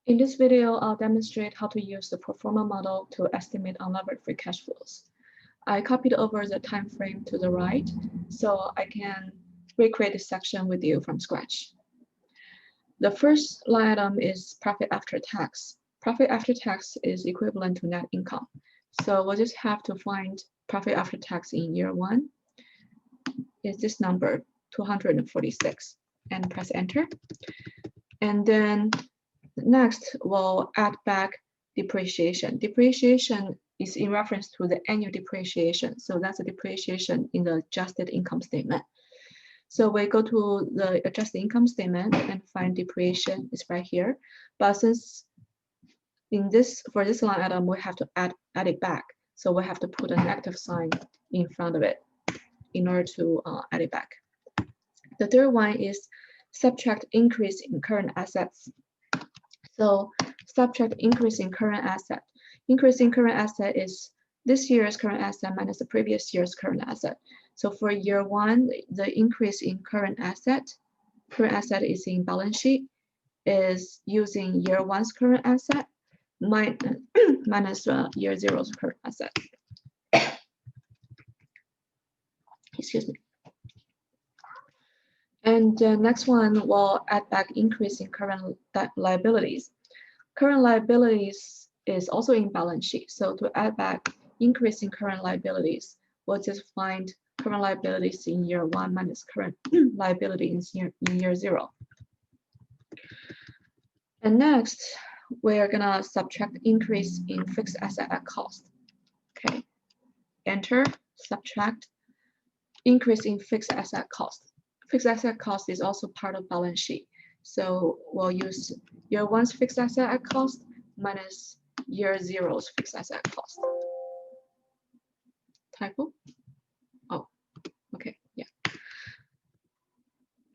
In this video, I'll demonstrate how to use the pro forma model to estimate unlevered free cash flows. I copied over the time frame to the right, so I can recreate this section with you from scratch. The first line item is profit after tax. Profit after tax is equivalent to net income. So we'll just have to find profit after tax in year one. Is this number 246, and press enter. And then next, we'll add back depreciation. Depreciation is in reference to the annual depreciation. So that's the depreciation in the adjusted income statement. So we go to the adjusted income statement and find depreciation is right here. But since for this line item, we have to add it back. So we have to put a negative sign in front of it in order to add it back. The third one is subtract increase in current assets. So subtract increase in current asset. Increase in current asset is this year's current asset minus the previous year's current asset. So for year one, the increase in current asset is in balance sheet, is using year one's current asset minus year zero's current asset. Excuse me. And the next one will add back increase in current liabilities. Current liabilities is also in balance sheet. So to add back increase in current liabilities, we'll just find current liabilities in year one minus current liability in year zero. And next, we're gonna subtract increase in fixed asset at cost. Okay, enter, subtract increase in fixed asset cost. Fixed asset cost is also part of balance sheet. So we'll use year one's fixed asset at cost minus year zero's fixed asset cost. Typo? Oh, okay, yeah.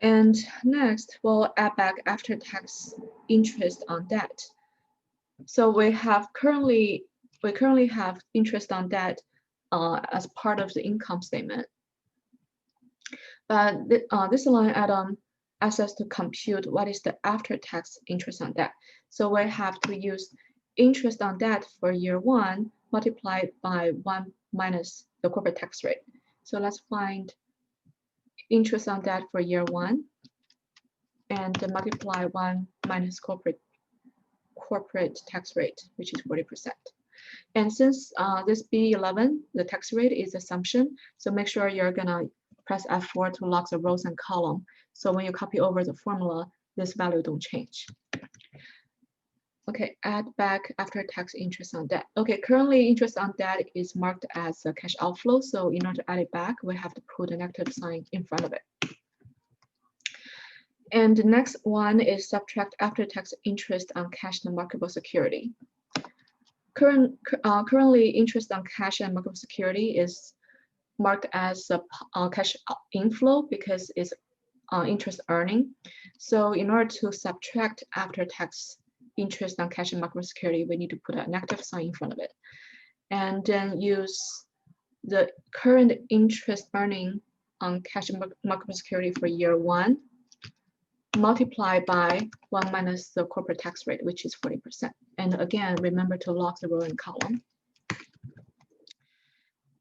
And next, we'll add back after-tax interest on debt. So we currently have interest on debt as part of the income statement. But this line item asks us to compute what is the after-tax interest on debt. So we have to use interest on debt for year one multiplied by 1 minus the corporate tax rate. So let's find interest on debt for year one and multiply 1 minus corporate tax rate, which is 40%. And since this B11, the tax rate is assumption, so make sure you're gonna press F4 to lock the rows and column. So when you copy over the formula, this value don't change. Okay, add back after-tax interest on debt. Okay, currently interest on debt is marked as a cash outflow. So in order to add it back, we have to put a negative sign in front of it. And the next one is subtract after-tax interest on cash and marketable security. Currently, interest on cash and marketable security is marked as a cash inflow because it's interest earning. So in order to subtract after-tax interest on cash and marketable security, we need to put a negative sign in front of it. And then use the current interest earning on cash and marketable security for year one, multiply by 1 minus the corporate tax rate, which is 40%. And again, remember to lock the row and column.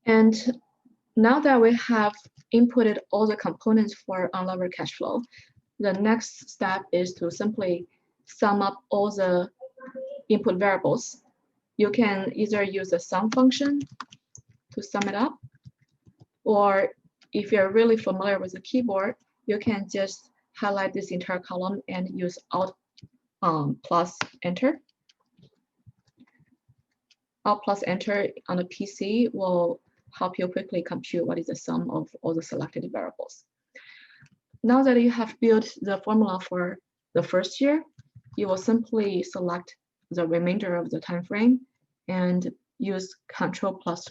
And now that we have inputted all the components for unlevered cash flow, the next step is to simply sum up all the input variables. You can either use a sum function to sum it up, or if you're really familiar with the keyboard, you can just highlight this entire column and use Alt plus Enter. Alt plus Enter on the PC will help you quickly compute what is the sum of all the selected variables. Now that you have built the formula for the first year, you will simply select the remainder of the time frame and use Ctrl plus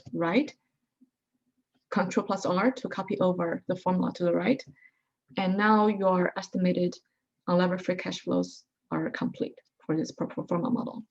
R to copy over the formula to the right. And now your estimated unlevered free cash flows are complete for this pro forma model.